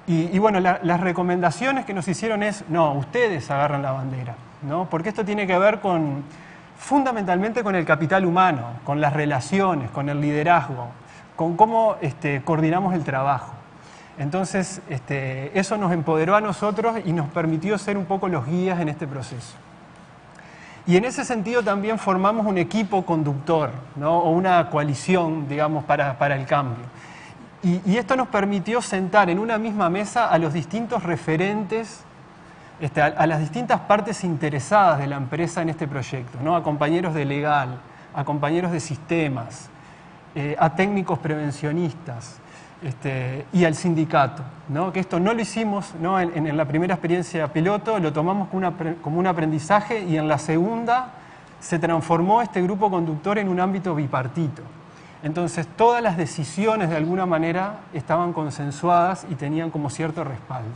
Y bueno, las recomendaciones que nos hicieron es, no, ustedes agarran la bandera, ¿no? Porque esto tiene que ver fundamentalmente con el capital humano, con las relaciones, con el liderazgo, con cómo coordinamos el trabajo. Entonces, eso nos empoderó a nosotros y nos permitió ser un poco los guías en este proceso. Y en ese sentido también formamos un equipo conductor, ¿no? O una coalición, digamos, para el cambio. Y esto nos permitió sentar en una misma mesa a los distintos referentes, a las distintas partes interesadas de la empresa en este proyecto, ¿no? A compañeros de legal, a compañeros de sistemas, a técnicos prevencionistas y al sindicato, ¿no? Que esto no lo hicimos, ¿no? en la primera experiencia piloto, lo tomamos como un aprendizaje, y en la segunda se transformó este grupo conductor en un ámbito bipartito. Entonces todas las decisiones de alguna manera estaban consensuadas y tenían como cierto respaldo.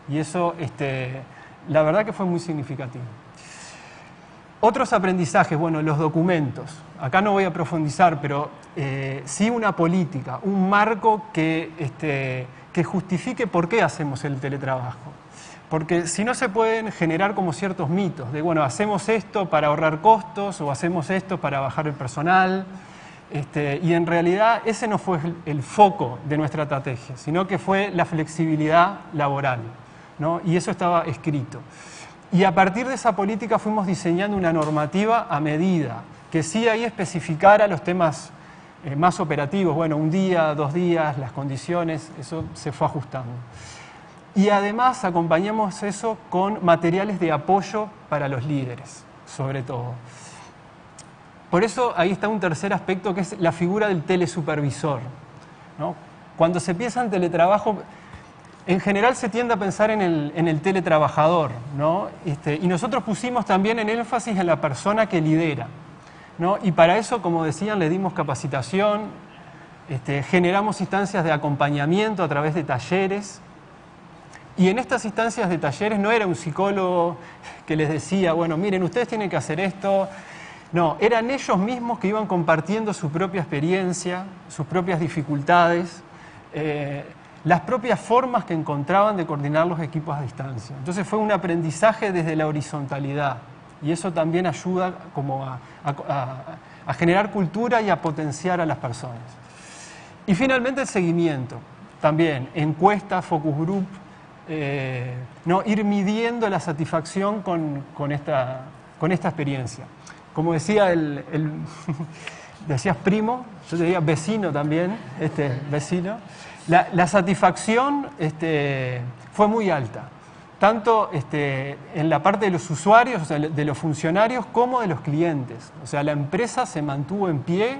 Y eso, la verdad que fue muy significativo. Otros aprendizajes, bueno, los documentos. Acá no voy a profundizar, pero sí una política, un marco que justifique por qué hacemos el teletrabajo. Porque si no, se pueden generar como ciertos mitos de, bueno, hacemos esto para ahorrar costos o hacemos esto para bajar el personal. Y en realidad ese no fue el foco de nuestra estrategia, sino que fue la flexibilidad laboral, ¿no? Y eso estaba escrito. Y a partir de esa política fuimos diseñando una normativa a medida, que sí ahí especificara los temas más operativos, bueno, un día, 2 días, las condiciones, eso se fue ajustando. Y además acompañamos eso con materiales de apoyo para los líderes, sobre todo. Por eso ahí está un tercer aspecto, que es la figura del telesupervisor, ¿no? Cuando se piensa en teletrabajo, en general se tiende a pensar en el teletrabajador, ¿no? Y nosotros pusimos también en énfasis en la persona que lidera, ¿no? Y para eso, como decían, le dimos capacitación, generamos instancias de acompañamiento a través de talleres. Y en estas instancias de talleres no era un psicólogo que les decía, bueno, miren, ustedes tienen que hacer esto. No, eran ellos mismos que iban compartiendo su propia experiencia, sus propias dificultades, las propias formas que encontraban de coordinar los equipos a distancia. Entonces fue un aprendizaje desde la horizontalidad, y eso también ayuda como a generar cultura y a potenciar a las personas. Y finalmente el seguimiento, también encuestas, focus group, ¿no? Ir midiendo la satisfacción con esta experiencia. Como decía decías primo, yo te diría vecino también, vecino. La satisfacción fue muy alta, tanto en la parte de los usuarios, o sea, de los funcionarios, como de los clientes. O sea, la empresa se mantuvo en pie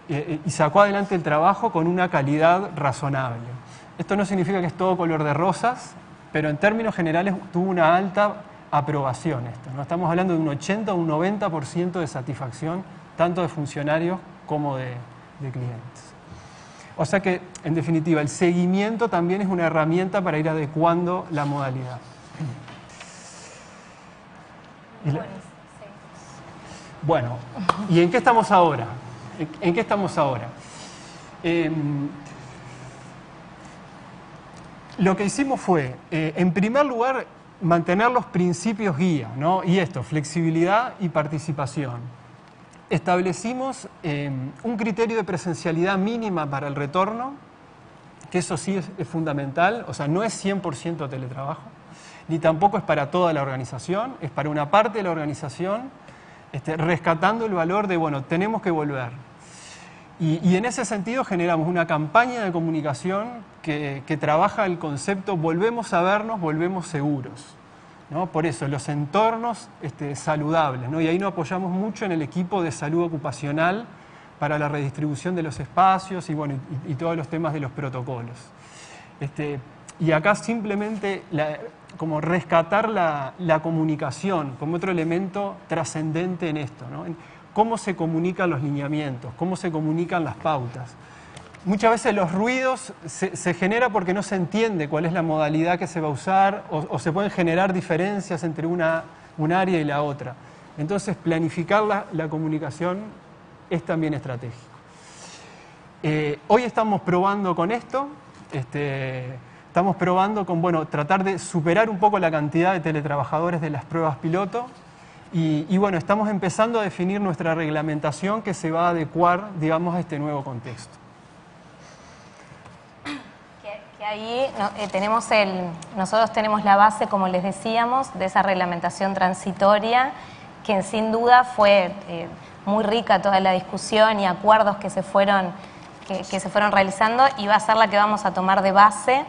y sacó adelante el trabajo con una calidad razonable. Esto no significa que es todo color de rosas, pero en términos generales tuvo una alta aprobación esto, ¿no? Estamos hablando de un 80 o un 90% de satisfacción, tanto de funcionarios como de clientes. O sea que, en definitiva, el seguimiento también es una herramienta para ir adecuando la modalidad. Bueno, ¿y en qué estamos ahora? ¿En qué estamos ahora? Lo que hicimos fue, en primer lugar, mantener los principios guía, ¿no? Y esto, flexibilidad y participación. Establecimos un criterio de presencialidad mínima para el retorno, que eso sí es fundamental, o sea, no es 100% teletrabajo, ni tampoco es para toda la organización, es para una parte de la organización, rescatando el valor de, bueno, tenemos que volver. Y en ese sentido generamos una campaña de comunicación que trabaja el concepto volvemos a vernos, volvemos seguros, ¿no? Por eso, los entornos saludables, ¿no? Y ahí nos apoyamos mucho en el equipo de salud ocupacional para la redistribución de los espacios y, bueno, y todos los temas de los protocolos. Y acá simplemente como rescatar la comunicación como otro elemento trascendente en esto, ¿no? Cómo se comunican los lineamientos, cómo se comunican las pautas. Muchas veces los ruidos se generan porque no se entiende cuál es la modalidad que se va a usar o se pueden generar diferencias entre un área y la otra. Entonces, planificar la comunicación es también estratégico. Hoy estamos probando con esto, estamos probando con, bueno, tratar de superar un poco la cantidad de teletrabajadores de las pruebas piloto. Y bueno, estamos empezando a definir nuestra reglamentación que se va a adecuar, digamos, a este nuevo contexto. Que ahí nosotros tenemos la base, como les decíamos, de esa reglamentación transitoria, que sin duda fue muy rica toda la discusión y acuerdos que se fueron realizando, y va a ser la que vamos a tomar de base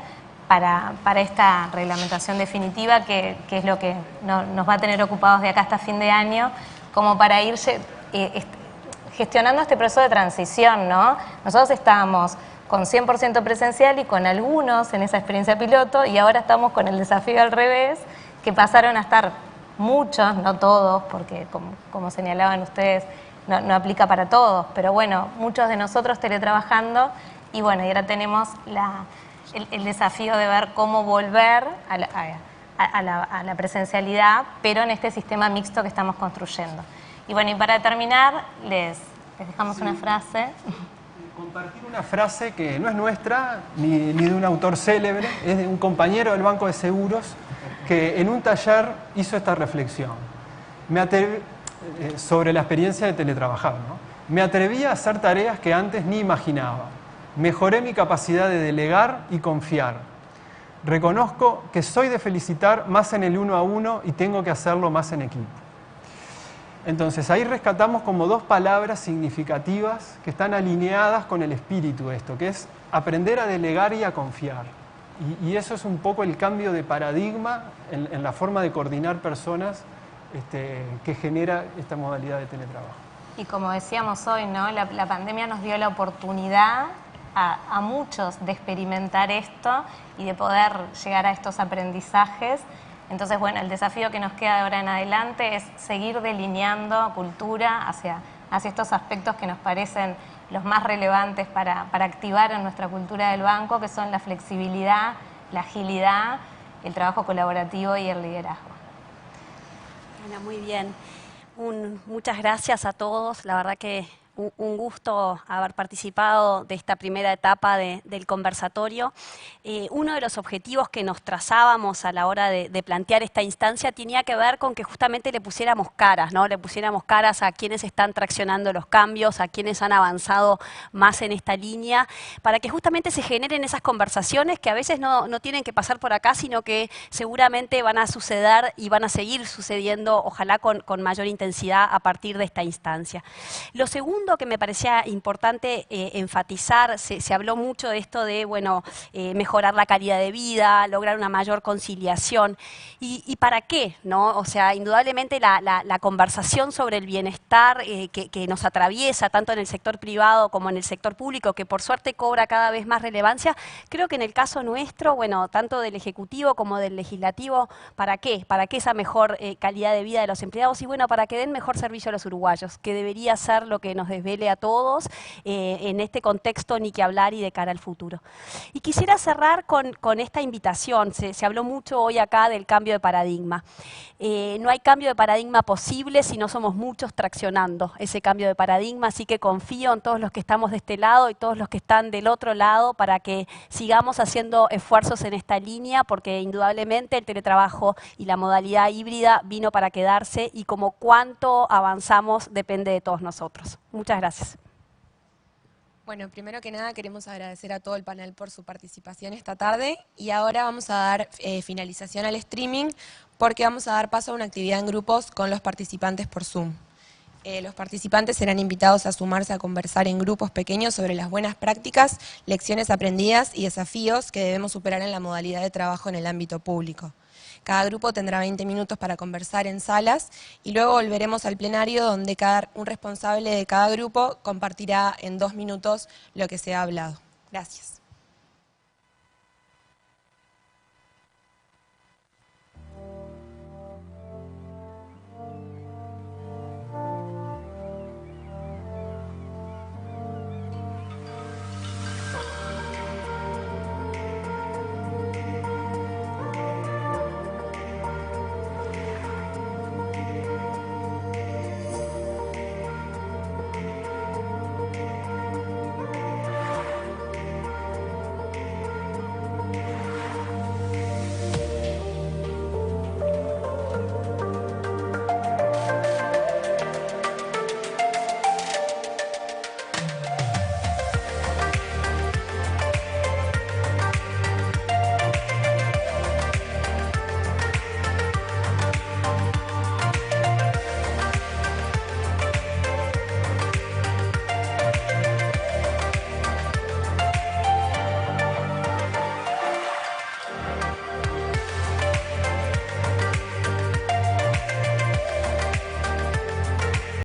para esta reglamentación definitiva, que es lo que nos va a tener ocupados de acá hasta fin de año, como para ir gestionando este proceso de transición, ¿no? Nosotros estábamos con 100% presencial y con algunos en esa experiencia piloto, y ahora estamos con el desafío al revés, que pasaron a estar muchos, no todos, porque como señalaban ustedes, no aplica para todos, pero bueno, muchos de nosotros teletrabajando, y bueno, y ahora tenemos el desafío de ver cómo volver a la presencialidad, pero en este sistema mixto que estamos construyendo. Y bueno, y para terminar, les dejamos una frase. Compartir una frase que no es nuestra, ni de un autor célebre, es de un compañero del Banco de Seguros que en un taller hizo esta reflexión sobre la experiencia de teletrabajar, ¿no? Me atreví a hacer tareas que antes ni imaginaba. Mejoré mi capacidad de delegar y confiar. Reconozco que soy de felicitar más en el 1 a 1 y tengo que hacerlo más en equipo. Entonces ahí rescatamos como dos palabras significativas que están alineadas con el espíritu de esto, que es aprender a delegar y a confiar. Y eso es un poco el cambio de paradigma en la forma de coordinar personas que genera esta modalidad de teletrabajo. Y como decíamos hoy, ¿no? La pandemia nos dio la oportunidad a muchos de experimentar esto y de poder llegar a estos aprendizajes. Entonces, bueno, el desafío que nos queda de ahora en adelante es seguir delineando cultura hacia estos aspectos que nos parecen los más relevantes para activar en nuestra cultura del banco, que son la flexibilidad, la agilidad, el trabajo colaborativo y el liderazgo. Bueno, muy bien. Muchas gracias a todos. La verdad que un gusto haber participado de esta primera etapa del conversatorio. Uno de los objetivos que nos trazábamos a la hora de plantear esta instancia tenía que ver con que justamente le pusiéramos caras, ¿no? Le pusiéramos caras a quienes están traccionando los cambios, a quienes han avanzado más en esta línea, para que justamente se generen esas conversaciones que a veces no tienen que pasar por acá, sino que seguramente van a suceder y van a seguir sucediendo, ojalá con mayor intensidad a partir de esta instancia. Lo segundo que me parecía importante enfatizar, se habló mucho de esto de, bueno, mejorar la calidad de vida, lograr una mayor conciliación. ¿Y para qué? ¿No? O sea, indudablemente la conversación sobre el bienestar que nos atraviesa tanto en el sector privado como en el sector público, que por suerte cobra cada vez más relevancia, creo que en el caso nuestro, bueno, tanto del Ejecutivo como del Legislativo, ¿para qué? ¿Para qué esa mejor calidad de vida de los empleados? Y bueno, para que den mejor servicio a los uruguayos, que debería ser lo que nos desvele a todos en este contexto ni que hablar y de cara al futuro. Y quisiera cerrar con esta invitación. Se habló mucho hoy acá del cambio de paradigma. No hay cambio de paradigma posible si no somos muchos traccionando ese cambio de paradigma, así que confío en todos los que estamos de este lado y todos los que están del otro lado para que sigamos haciendo esfuerzos en esta línea, porque indudablemente el teletrabajo y la modalidad híbrida vino para quedarse y como cuánto avanzamos depende de todos nosotros. Muchas gracias. Bueno, primero que nada queremos agradecer a todo el panel por su participación esta tarde y ahora vamos a dar finalización al streaming porque vamos a dar paso a una actividad en grupos con los participantes por Zoom. Los participantes serán invitados a sumarse a conversar en grupos pequeños sobre las buenas prácticas, lecciones aprendidas y desafíos que debemos superar en la modalidad de trabajo en el ámbito público. Cada grupo tendrá 20 minutos para conversar en salas y luego volveremos al plenario donde un responsable de cada grupo compartirá en 2 minutos lo que se ha hablado. Gracias.